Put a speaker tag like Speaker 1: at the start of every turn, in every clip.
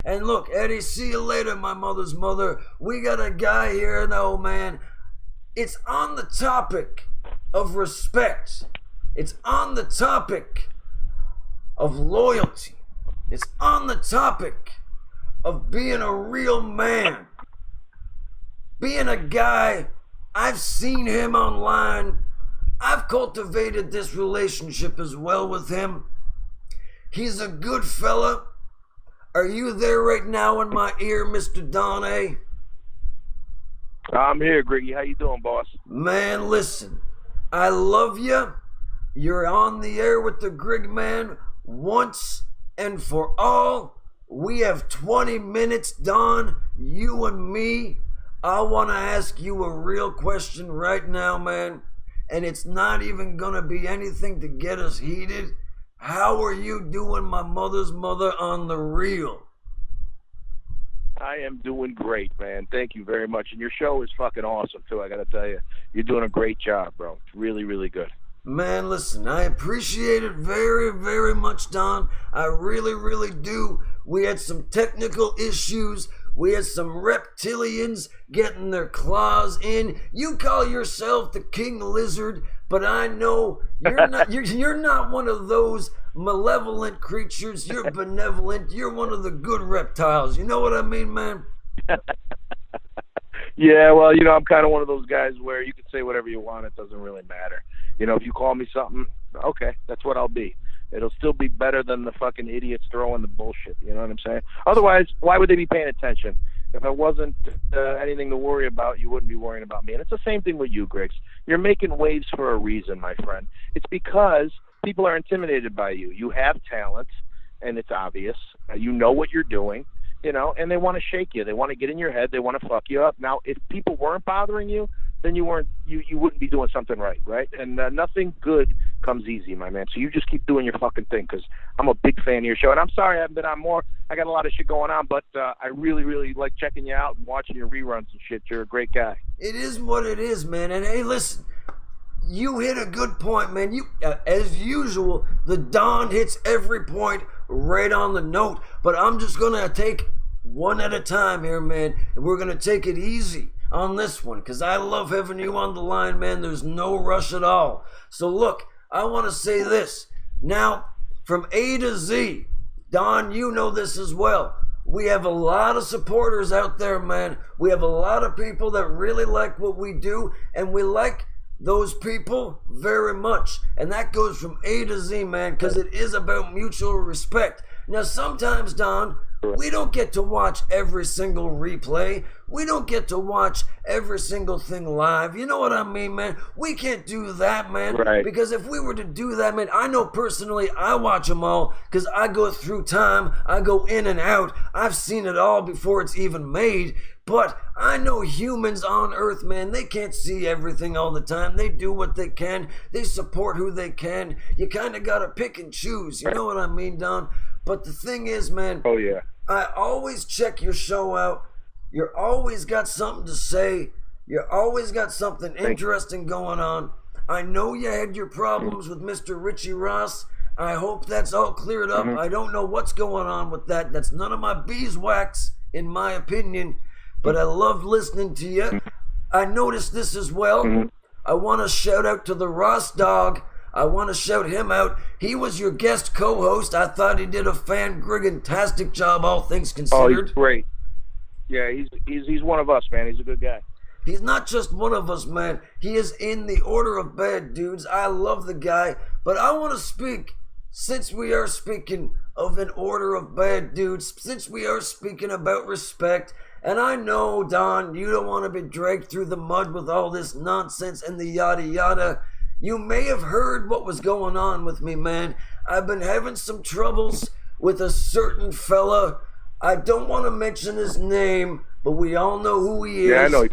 Speaker 1: And look, Eddie, see you later, my mother's mother. We got a guy here now, man. It's on the topic of respect. It's on the topic of loyalty. It's on the topic of being a real man. Being a guy, I've seen him online. I've cultivated this relationship as well with him. He's a good fella. Are you there right now in my ear, Mr. Don A?
Speaker 2: I'm here, Griggy. How you doing, boss?
Speaker 1: Man, listen. I love you. You're on the air with the Grig Man once and for all. We have 20 minutes, Don, you and me. I want to ask you a real question right now, man. And it's not even going to be anything to get us heated. How are you doing, my mother's mother, on the real?
Speaker 2: I am doing great, man. Thank you very much. And your show is fucking awesome, too, I got to tell you. You're doing a great job, bro. It's really, really good.
Speaker 1: Man, listen, I appreciate it very, very much, Don. I really, really do. We had some technical issues. We had some reptilians getting their claws in. You call yourself the King Lizard, but I know you're not. You're not one of those malevolent creatures. You're benevolent. You're one of the good reptiles. You know what I mean, man?
Speaker 2: Yeah, well, I'm kind of one of those guys where you can say whatever you want. It doesn't really matter. If you call me something, okay, that's what I'll be. It'll still be better than the fucking idiots throwing the bullshit. You know what I'm saying? Otherwise, why would they be paying attention? If I wasn't anything to worry about, you wouldn't be worrying about me. And it's the same thing with you, Griggs. You're making waves for a reason, my friend. It's because people are intimidated by you. You have talent, and it's obvious. You know what you're doing, and they want to shake you. They want to get in your head. They want to fuck you up. Now, if people weren't bothering you, then you wouldn't be doing something right? And nothing good comes easy, my man. So you just keep doing your fucking thing, because I'm a big fan of your show. And I'm sorry I haven't been on more. I got a lot of shit going on, but I really, really like checking you out and watching your reruns and shit. You're a great guy.
Speaker 1: It is what it is, man. And hey, listen, you hit a good point, man. You, as usual, the Don hits every point right on the note. But I'm just gonna take one at a time here, man, and we're gonna take it easy on this one, because I love having you on the line, man. There's no rush at all. So look, I want to say this. Now, from A to Z, Don, you know this as well. We have a lot of supporters out there, man. We have a lot of people that really like what we do, and we like those people very much. And that goes from A to Z, man, because it is about mutual respect. Now, sometimes, Don, we don't get to watch every single replay. We don't get to watch every single thing live. You know what I mean, man? We can't do that, man.
Speaker 2: Right.
Speaker 1: Because if we were to do that, man, I know personally I watch them all because I go through time. I go in and out. I've seen it all before it's even made. But I know humans on Earth, man, they can't see everything all the time. They do what they can. They support who they can. You kind of got to pick and choose. You know what I mean, Don? But the thing is, man.
Speaker 2: Oh, yeah.
Speaker 1: I always check your show out. You're always got something to say. You're always got something interesting going on. I know you had your problems with Mr. Richie Ross. I hope that's all cleared up. I don't know what's going on with that. That's none of my beeswax, in my opinion. But I love listening to you. I noticed this as well. I want to shout out to the Ross dog. I want to shout him out. He was your guest co-host. I thought he did a fan-griggantastic job, all things considered.
Speaker 2: Oh, he's great. Yeah, he's one of us, man. He's a good guy.
Speaker 1: He's not just one of us, man. He is in the order of bad dudes. I love the guy. But I want to speak, since we are speaking of an order of bad dudes, since we are speaking about respect, and I know, Don, you don't want to be dragged through the mud with all this nonsense and the yada yada. You may have heard what was going on with me, man. I've been having some troubles with a certain fella. I don't want to mention his name, but we all know who he is.
Speaker 2: Yeah, I know.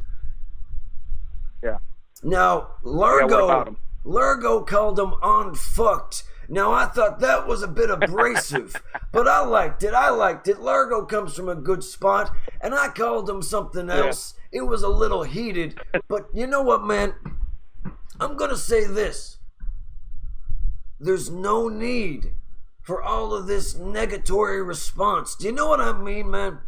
Speaker 2: Yeah.
Speaker 1: Now, Largo called him unfucked. Now, I thought that was a bit abrasive, but I liked it. Largo comes from a good spot, and I called him something else. Yeah. It was a little heated, but you know what, man? I'm going to say this. There's no need for all of this negatory response. Do you know what I mean, man?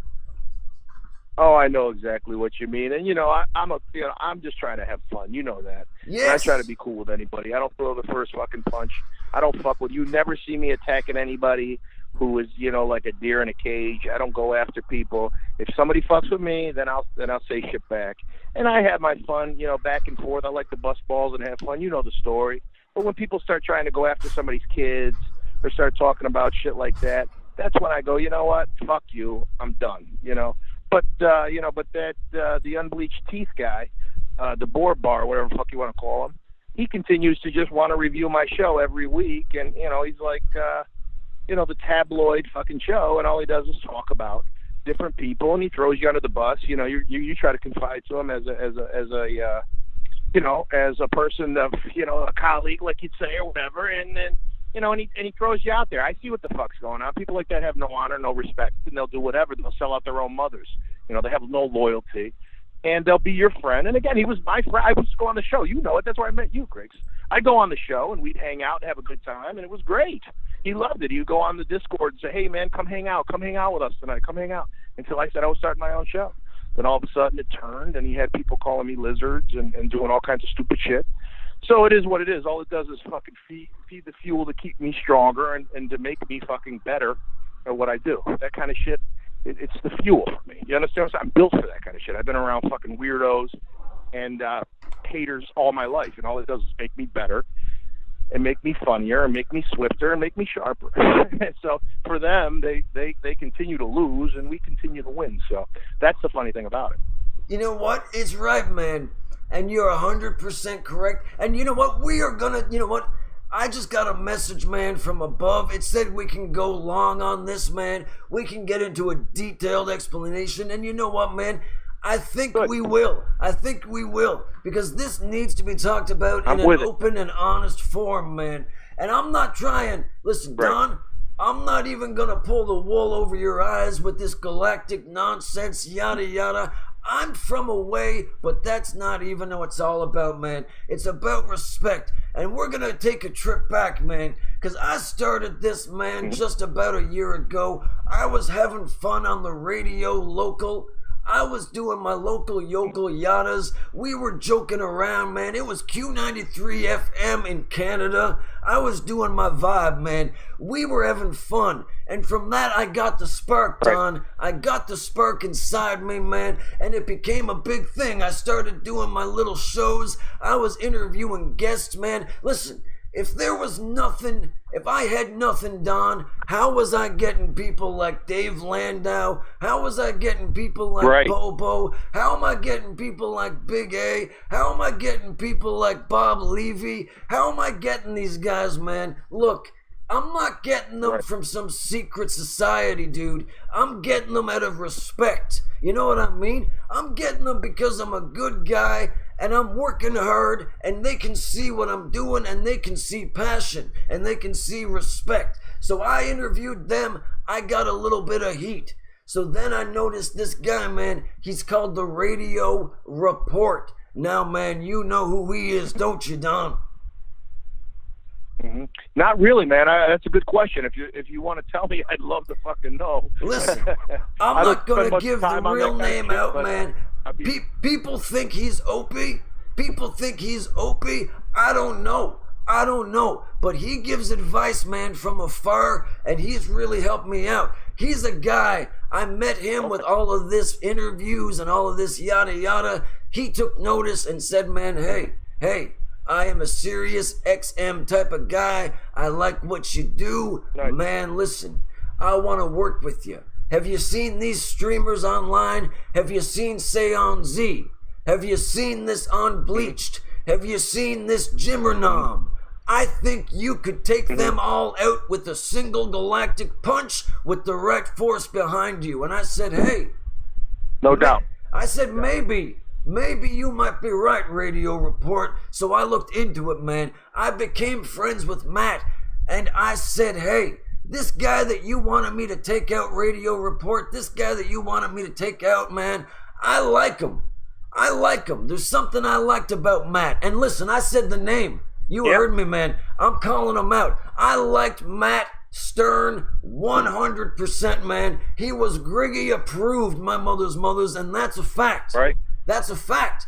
Speaker 2: Oh, I know exactly what you mean, and I'm just trying to have fun. You know that.
Speaker 1: Yes.
Speaker 2: And I try to be cool with anybody. I don't throw the first fucking punch. I don't fuck with you. Never see me attacking anybody who is, like a deer in a cage. I don't go after people. If somebody fucks with me, then I'll say shit back. And I have my fun, back and forth. I like to bust balls and have fun. You know the story. But when people start trying to go after somebody's kids or start talking about shit like that, that's when I go, you know what? Fuck you. I'm done. But the unbleached teeth guy, the boar bar, whatever the fuck you want to call him, he continues to just want to review my show every week, and he's like, the tabloid fucking show, and all he does is talk about different people, and he throws you under the bus. You try to confide to him as a person of a colleague, like you'd say, or whatever, and then. And he throws you out there. I see what the fuck's going on. People like that have no honor, no respect, and they'll do whatever. They'll sell out their own mothers. They have no loyalty, and they'll be your friend. And again, he was my friend. I would just go on the show. You know it. That's where I met you, Griggs. I'd go on the show, and we'd hang out and have a good time, and it was great. He loved it. He would go on the Discord and say, hey, man, come hang out. Come hang out with us tonight. Come hang out. Until I said I was starting my own show. Then all of a sudden it turned, and he had people calling me lizards and doing all kinds of stupid shit. So it is what it is. All it does is fucking feed the fuel to keep me stronger and to make me fucking better at what I do. That kind of shit, it's the fuel for me. You understand what I'm saying? I'm built for that kind of shit. I've been around fucking weirdos and haters all my life, and all it does is make me better and make me funnier and make me swifter and make me sharper. And so for them, they continue to lose and we continue to win. So that's the funny thing about it.
Speaker 1: You know what? It's right, man. And you're 100% correct. And you know what? I just got a message, man, from above. It said we can go long on this, man. We can get into a detailed explanation. And you know what, man? I think we will. Because this needs to be talked about in an open and honest form, man. And I'm not trying. Listen, Don, I'm not even going to pull the wool over your eyes with this galactic nonsense, yada, yada. I'm from away, but that's not even what it's all about, man. It's about respect. And we're going to take a trip back, man, because I started this, man, just about a year ago. I was having fun on the radio local. I was doing my local yokel yadas. We were joking around, man. It was Q93 FM in Canada. I was doing my vibe, man. We were having fun. And from that, I got the spark, Don. I got the spark inside me, man. And it became a big thing. I started doing my little shows. I was interviewing guests, man. Listen, if I had nothing, Don, how was I getting people like Dave Landau? How was I getting people like Bobo? How am I getting people like Big A? How am I getting people like Bob Levy? How am I getting these guys, man? Look, I'm not getting them from some secret society, dude. I'm getting them out of respect. You know what I mean? I'm getting them because I'm a good guy and I'm working hard, and they can see what I'm doing, and they can see passion, and they can see respect. So I interviewed them. I got a little bit of heat. So then I noticed this guy, man, he's called the Radio Report. Now, man, you know who he is, don't you, Don?
Speaker 2: Mm-hmm. Not really, man. That's a good question. If you want to tell me, I'd love to fucking know.
Speaker 1: Listen, I'm not going to give the real name out, man. People think he's Opie. I don't know. But he gives advice, man, from afar, and he's really helped me out. He's a guy. I met him with all of this interviews and all of this yada yada. He took notice and said, man, hey, I am a Sirius XM type of guy. I like what you do. Nice. Man, listen, I want to work with you. Have you seen these streamers online? Have you seen Say on Z? Have you seen this on Bleached? Have you seen this Jimmernom? I think you could take them all out with a single galactic punch with the right force behind you. And I said, hey.
Speaker 2: No doubt.
Speaker 1: I said, maybe you might be right, Radio Report. So I looked into it, man. I became friends with Matt. And I said, hey, this guy that you wanted me to take out, Radio Report, this guy that you wanted me to take out, man, I like him. There's something I liked about Matt. And listen, I said the name. You heard me, man. I'm calling him out. I liked Matt Stern, 100%, man. He was Griggy approved, my mothers, and that's a fact.
Speaker 2: Right.
Speaker 1: That's a fact.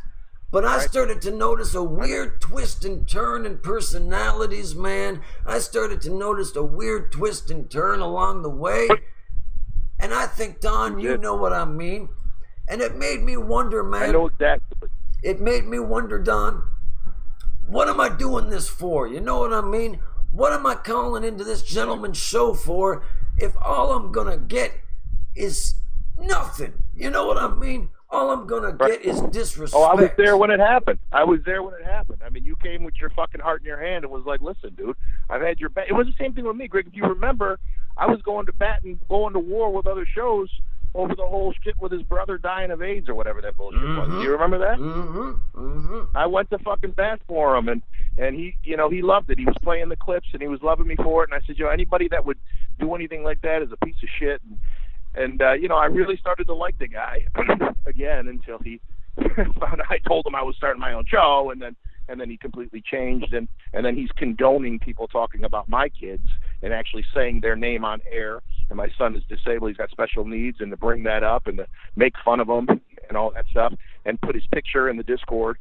Speaker 1: But I started to notice a weird twist and turn in personalities, man. I started to notice a weird twist and turn along the way. And I think, Don, you know what I mean. And it made me wonder, man.
Speaker 2: I know exactly.
Speaker 1: It made me wonder, Don, what am I doing this for? You know what I mean? What am I calling into this gentleman's show for if all I'm going to get is nothing? You know what I mean? All I'm going to get is disrespect.
Speaker 2: Oh, I was there when it happened. I mean, you came with your fucking heart in your hand and was like, listen, dude, I've had your back. It was the same thing with me, Greg. If you remember, I was going to bat and going to war with other shows over the whole shit with his brother dying of AIDS or whatever that bullshit was. Do you remember that? I went to fucking bat for him, and he, you know, he loved it. He was playing the clips, and he was loving me for it. And I said, you know, anybody that would do anything like that is a piece of shit. And you know, I really started to like the guy again until he found out I told him I was starting my own show, and then he completely changed, and then he's condoning people talking about my kids and actually saying their name on air. And my son is disabled; he's got special needs, and to bring that up and to make fun of him and all that stuff, and put his picture in the Discord.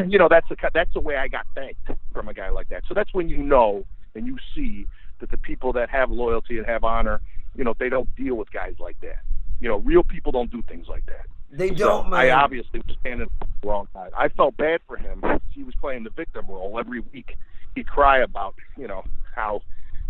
Speaker 2: You know, that's the way I got thanked from a guy like that. So that's when you know and you see that the people that have loyalty and have honor, you know, they don't deal with guys like that. You know, real people don't do things like that.
Speaker 1: They don't, man.
Speaker 2: I obviously was standing on the wrong side. I felt bad for him. He was playing the victim role every week. He'd cry about, you know, how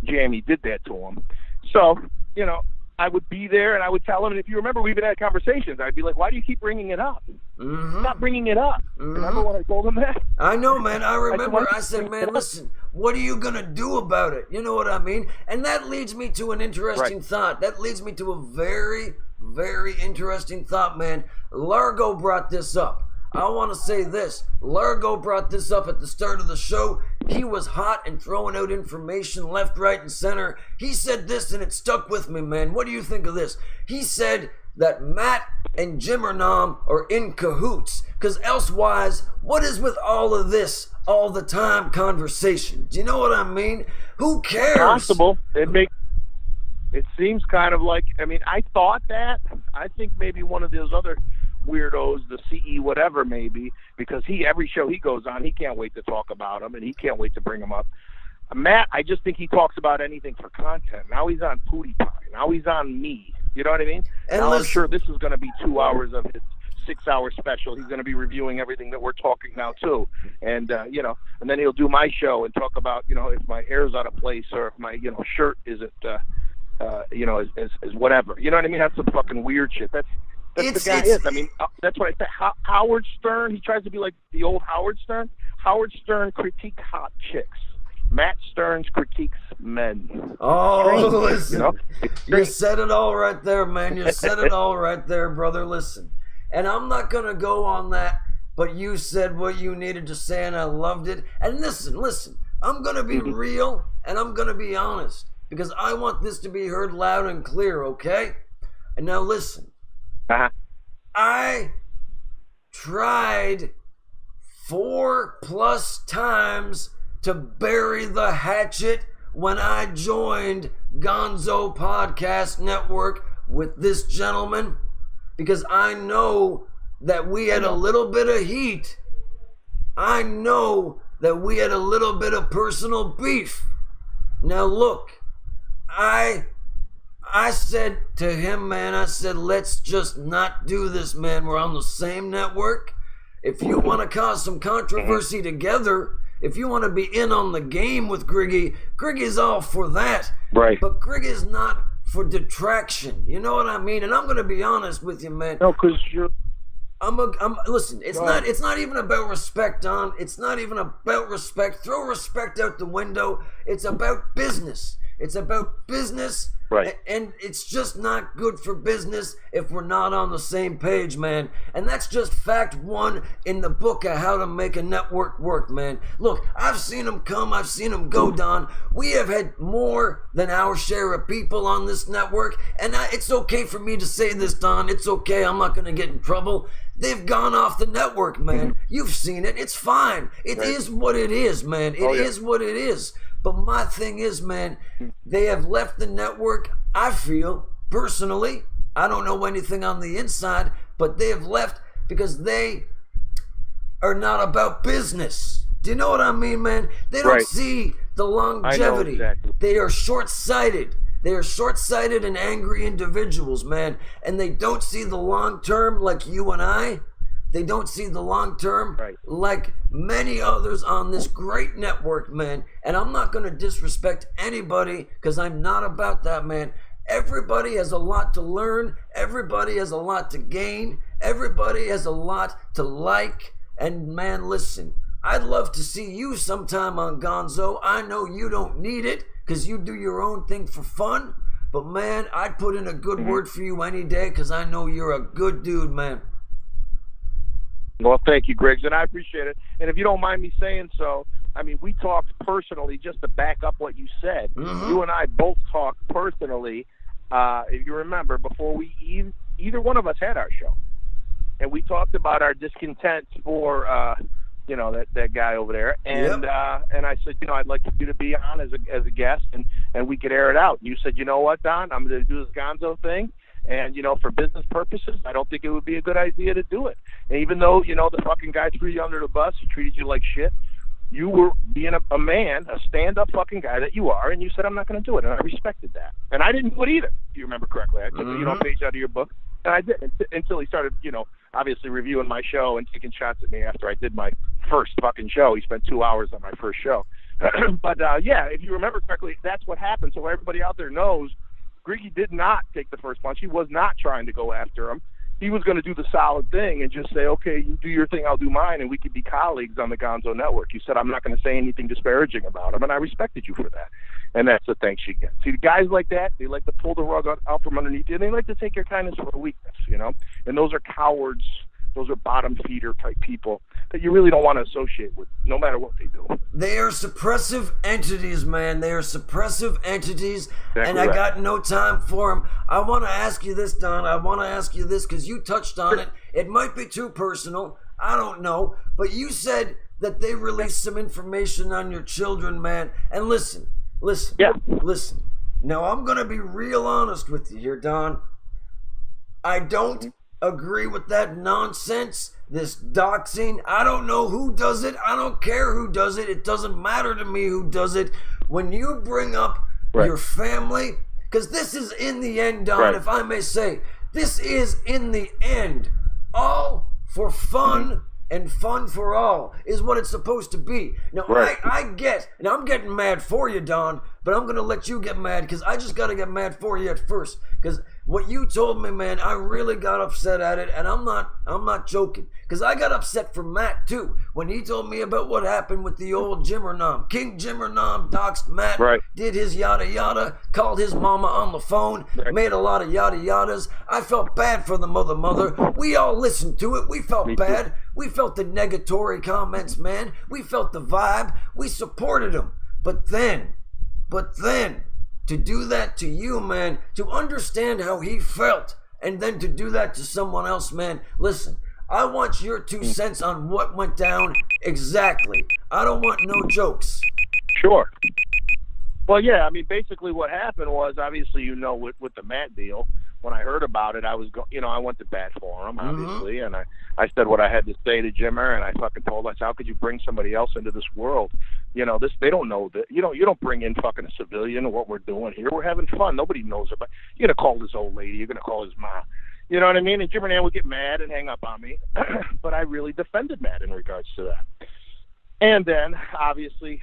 Speaker 2: Jamie did that to him. So, you know, I would be there and I would tell him, and if you remember, we even had conversations. I'd be like, why do you keep bringing it up? Stop bringing it up. Remember when I told him that?
Speaker 1: I know, man. I remember. I said, man, listen, what are you going to do about it? You know what I mean? And that leads me to an interesting thought. That leads me to a very, very interesting thought, man. Largo brought this up. I want to say this. Largo brought this up at the start of the show. He was hot and throwing out information left, right, and center. He said this, and it stuck with me, man. What do you think of this? He said that Matt and Jimmernom are in cahoots, because elsewise, what is with all of this all the time conversation? Do you know what I mean? Who cares?
Speaker 2: Possible. It seems kind of like, I mean, I thought that. I think maybe one of those other weirdos, the CE whatever maybe, because every show he goes on, he can't wait to talk about him, and he can't wait to bring him up. Matt, I just think he talks about anything for content. Now he's on Pootie Pie. Now he's on me. You know what I mean? And now I'm sure this is going to be 2 hours of his 6-hour special. He's going to be reviewing everything that we're talking now too, and you know, and then he'll do my show and talk about, you know, if my hair's out of place or if my, you know, shirt isn't you know, is whatever. You know what I mean? That's some fucking weird shit. That's the guy is. I mean, that's what I said. Howard Stern, he tries to be like the old Howard Stern. Howard Stern critiques hot chicks. Matt Stearns critiques men.
Speaker 1: Oh, listen.
Speaker 2: You know?
Speaker 1: You said it all right there, man. You said it all right there, brother. Listen. And I'm not going to go on that, but you said what you needed to say, and I loved it. And listen. I'm going to be real, and I'm going to be honest, because I want this to be heard loud and clear, okay? And now listen. I tried 4+ times to bury the hatchet when I joined Gonzo Podcast Network with this gentleman, because I know that we had a little bit of heat. I know that we had a little bit of personal beef. Now look, I said to him, man, I said, let's just not do this, man. We're on the same network. If you want to cause some controversy together, if you want to be in on the game with Griggy's all for that.
Speaker 2: Right.
Speaker 1: But Griggy's not for detraction. You know what I mean? And I'm going to be honest with you, man.
Speaker 2: No, because you're...
Speaker 1: Listen, it's not even about respect, Don. It's not even about respect. Throw respect out the window. It's about business. It's about business.
Speaker 2: Right.
Speaker 1: And it's just not good for business if we're not on the same page, man. And that's just fact one in the book of how to make a network work, man. Look, I've seen them come, I've seen them go, Don. We have had more than our share of people on this network. And it's okay for me to say this, Don. It's okay. I'm not going to get in trouble. They've gone off the network, man. You've seen it. It's fine. It is what it is, man. It is what it is. But my thing is, man, they have left the network, I feel, personally. I don't know anything on the inside, but they have left because they are not about business. Do you know what I mean, man? They don't see the longevity.
Speaker 2: I know exactly.
Speaker 1: They are short-sighted. They are short-sighted and angry individuals, man. And they don't see the long term like you and I. They don't see the long term like many others on this great network, man. And I'm not going to disrespect anybody because I'm not about that, man. Everybody has a lot to learn. Everybody has a lot to gain. Everybody has a lot to like. And man, listen, I'd love to see you sometime on Gonzo. I know you don't need it because you do your own thing for fun. But man, I'd put in a good word for you any day because I know you're a good dude, man.
Speaker 2: Well, thank you, Griggs, and I appreciate it. And if you don't mind me saying so, I mean, we talked personally just to back up what you said. You and I both talked personally, if you remember, before we either one of us had our show. And we talked about our discontent for, that guy over there. And and I said, I'd like you to be on as a guest, and we could air it out. And you said, you know what, Don, I'm going to do this Gonzo thing. And, for business purposes, I don't think it would be a good idea to do it. And even though, the fucking guy threw you under the bus, he treated you like shit, you were being a man, a stand-up fucking guy that you are, and you said, I'm not going to do it. And I respected that. And I didn't do it either, if you remember correctly. I took a page out of your book, and I did until he started, obviously reviewing my show and taking shots at me after I did my first fucking show. He spent 2 hours on my first show. But, if you remember correctly, that's what happened. So everybody out there knows, Griggy did not take the first punch. He was not trying to go after him. He was going to do the solid thing and just say, okay, you do your thing, I'll do mine, and we could be colleagues on the Gonzo Network. You said, I'm not going to say anything disparaging about him, and I respected you for that. And that's the thanks you get. See, the guys like that, they like to pull the rug out from underneath you, and they like to take your kindness for a weakness, And those are cowards. Those are bottom feeder type people that you really don't want to associate with, no matter what they do.
Speaker 1: They are suppressive entities, man. They are suppressive entities, and I got no time for them. I want to ask you this, Don. I want to ask you this because you touched on it. It might be too personal. I don't know. But you said that they released some information on your children, man. And listen. Now, I'm going to be real honest with you here, Don. I don't agree with that nonsense, this doxing. I don't know who does it. I don't care who does it. It doesn't matter to me who does it. When you bring up your family, because this is in the end, Don, if I may say, this is in the end all for fun and fun for all is what it's supposed to be. Now, I get, and I'm getting mad for you, Don, but I'm going to let you get mad because I just got to get mad for you at first because what you told me, man, I really got upset at it, and I'm not joking. Because I got upset for Matt, too, when he told me about what happened with the old Jimmer Nom. King Jimmer Nom doxed Matt, did his yada yada, called his mama on the phone, made a lot of yada yadas. I felt bad for the mother. We all listened to it. We felt bad. We felt the negatory comments, man. We felt the vibe. We supported him. But then, to do that to you, man, to understand how he felt, and then to do that to someone else, man, listen, I want your 2 cents on what went down exactly. I don't want no jokes.
Speaker 2: Sure. Well, yeah, I mean, basically what happened was, obviously, with the Matt deal, when I heard about it, I went to bat for him, obviously, and I said what I had to say to Jimmer, and I fucking told us, how could you bring somebody else into this world? They don't know that. You don't bring in fucking a civilian or what we're doing here. We're having fun. Nobody knows about. You're gonna call this old lady. You're gonna call his mom. You know what I mean? And Jimmer and Ann would get mad and hang up on me, but I really defended Matt in regards to that. And then, obviously,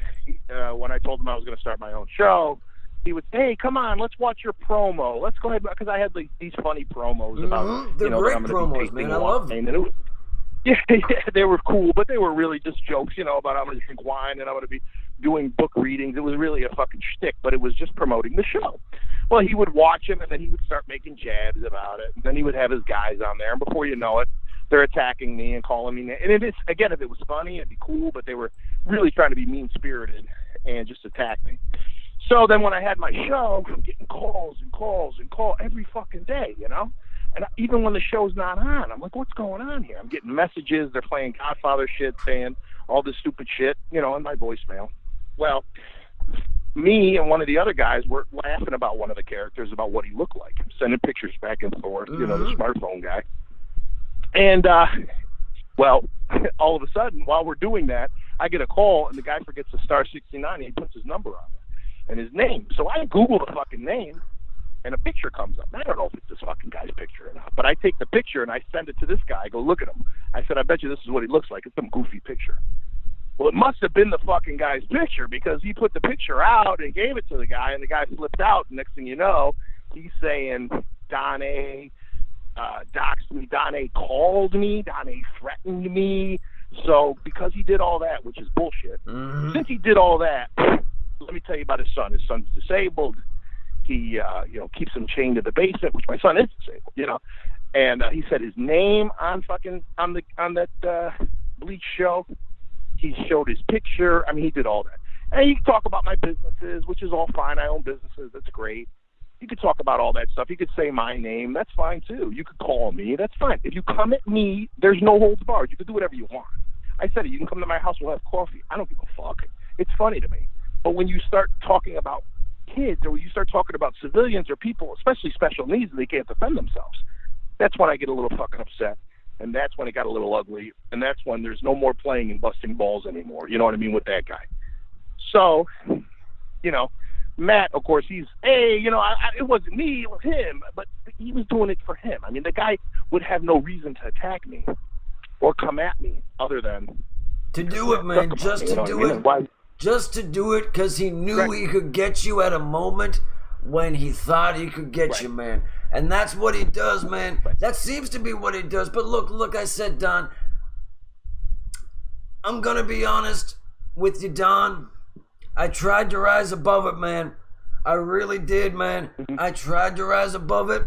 Speaker 2: when I told him I was going to start my own show, he would say, hey, come on, let's watch your promo. Let's go ahead, because I had these funny promos about,
Speaker 1: They're great promos, man. I love them.
Speaker 2: Yeah, they were cool, but they were really just jokes, about I'm going to drink wine and I'm going to be doing book readings. It was really a fucking shtick, but it was just promoting the show. Well, he would watch him, and then he would start making jabs about it. And then he would have his guys on there, and before you know it, they're attacking me and calling me. And if it was funny, it'd be cool, but they were really trying to be mean-spirited and just attack me. So then when I had my show, I'm getting calls every fucking day, And even when the show's not on, I'm like, what's going on here? I'm getting messages. They're playing Godfather shit, saying all this stupid shit, in my voicemail. Well, me and one of the other guys were laughing about one of the characters, about what he looked like, sending pictures back and forth, you know, the smartphone guy. And, well, all of a sudden, while we're doing that, I get a call, and the guy forgets the star 69, and he puts his number on it and his name. So I Google the fucking name, and a picture comes up. I don't know if it's this fucking guy's picture or not, but I take the picture, and I send it to this guy. I go, look at him. I said, I bet you this is what he looks like. It's some goofy picture. Well, it must have been the fucking guy's picture, because he put the picture out and gave it to the guy, and the guy flipped out. And next thing you know, he's saying, Don A. doxed me. Don A. called me. Don A. threatened me. So because he did all that, which is bullshit, since he did all that, let me tell you about his son. His son's disabled. He, keeps him chained to the basement, which my son is disabled, And he said his name on that Bleach show. He showed his picture. I mean, he did all that. And you can talk about my businesses, which is all fine. I own businesses. That's great. You could talk about all that stuff. You could say my name. That's fine, too. You could call me. That's fine. If you come at me, there's no holds barred. You can do whatever you want. I said it. You can come to my house. We'll have coffee. I don't give a fuck. It's funny to me. But when you start talking about kids, or when you start talking about civilians or people, especially special needs, and they can't defend themselves, that's when I get a little fucking upset. And that's when it got a little ugly. And that's when there's no more playing and busting balls anymore. You know what I mean, with that guy. So, Matt, of course, he's, hey, it wasn't me, it was him. But he was doing it for him. I mean, the guy would have no reason to attack me or come at me other than
Speaker 1: to do it, man. Just to do it. Why? Just to do it because he knew he could get you at a moment when he thought he could get you, man. And that's what he does, man. That seems to be what he does. But look, I said, Don, I'm going to be honest with you, Don. I tried to rise above it, man. I really did, man. I tried to rise above it.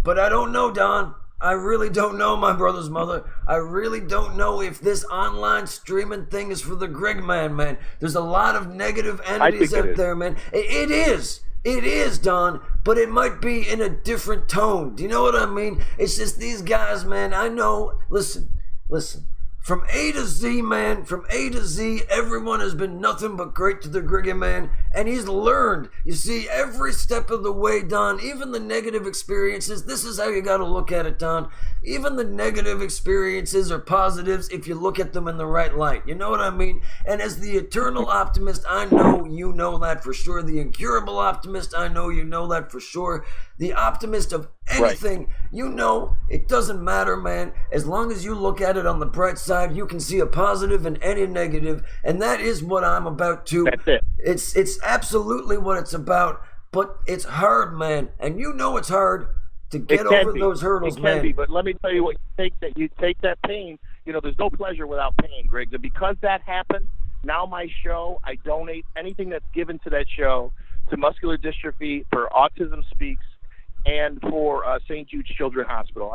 Speaker 1: But I don't know, Don. I really don't know, my brother's mother. I really don't know if this online streaming thing is for the Grig man. There's a lot of negative entities out there, man. It is. It is, Don, but it might be in a different tone. Do you know what I mean? It's just these guys, man, I know. Listen. From A to Z, man, from A to Z, everyone has been nothing but great to the Griggy man, and he's learned. You see, every step of the way, Don, even the negative experiences, this is how you got to look at it, Don. Even the negative experiences are positives if you look at them in the right light. You know what I mean? And as the eternal optimist, I know you know that for sure. The incurable optimist, I know you know that for sure. The optimist of anything, it doesn't matter, man. As long as you look at it on the bright side, you can see a positive in any negative, and that is what I'm about to.
Speaker 2: That's it.
Speaker 1: It's absolutely what it's about, but it's hard, man, and it's hard to get over those hurdles, man.
Speaker 2: It can be, but let me tell you what, you take that pain. There's no pleasure without pain, Griggs, and because that happened, now my show, I donate anything that's given to that show to Muscular Dystrophy, for Autism Speaks, and for St. Jude's Children's Hospital.